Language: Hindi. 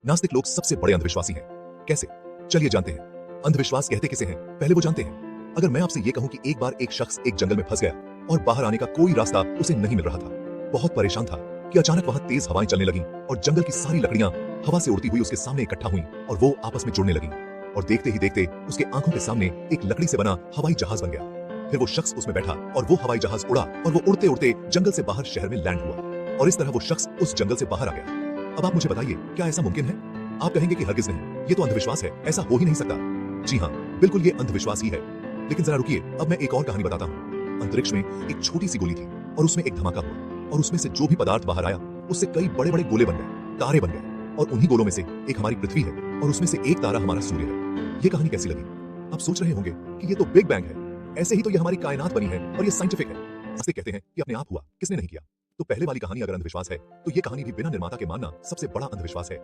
नास्तिक लोग सबसे बड़े अंधविश्वासी हैं। कैसे? चलिए जानते हैं। अंधविश्वास कहते किसे हैं, पहले वो जानते हैं। अगर मैं आपसे ये कहूं कि एक बार एक शख्स एक जंगल में फंस गया और बाहर आने का कोई रास्ता उसे नहीं मिल रहा था, बहुत परेशान था कि अचानक वहां तेज हवाएं चलने लगीं और जंगल की सारी लकड़ियां हवा से उड़ती हुई उसके सामने इकट्ठा हुईं और वो आपस में जुड़ने लगीं। और देखते ही देखते उसके आंखों के सामने एक लकड़ी से बना हवाई जहाज बन गया। फिर वो शख्स उसमें बैठा और वो हवाई जहाज उड़ा और वो उड़ते उड़ते जंगल से बाहर शहर में लैंड हुआ और इस तरह वो शख्स उस जंगल से बाहर आ गया। अब आप मुझे बताइए, क्या ऐसा मुमकिन है? आप कहेंगे कि हरगिज नहीं, ये तो अंधविश्वास है, ऐसा हो ही नहीं सकता। जी हाँ, बिल्कुल ये अंधविश्वास ही है। लेकिन जरा रुकिए, अब मैं एक और कहानी बताता हूँ। अंतरिक्ष में एक छोटी सी गोली थी और उसमें एक धमाका हुआ और उसमें से जो भी पदार्थ बाहर आया उससे कई बड़े बड़े गोले बन गए, तारे बन गए और उन्हीं गोलों में से एक हमारी पृथ्वी है और उसमें से एक तारा हमारा सूर्य है। ये कहानी कैसी लगी? आप सोच रहे होंगे कि ये तो बिग बैंग है, ऐसे ही तो ये हमारी कायनात बनी है और ये साइंटिफिक है। ऐसे कहते हैं कि अपने आप हुआ, किसने नहीं किया। तो पहले वाली कहानी अगर अंधविश्वास है तो ये कहानी भी बिना निर्माता के मानना सबसे बड़ा अंधविश्वास है।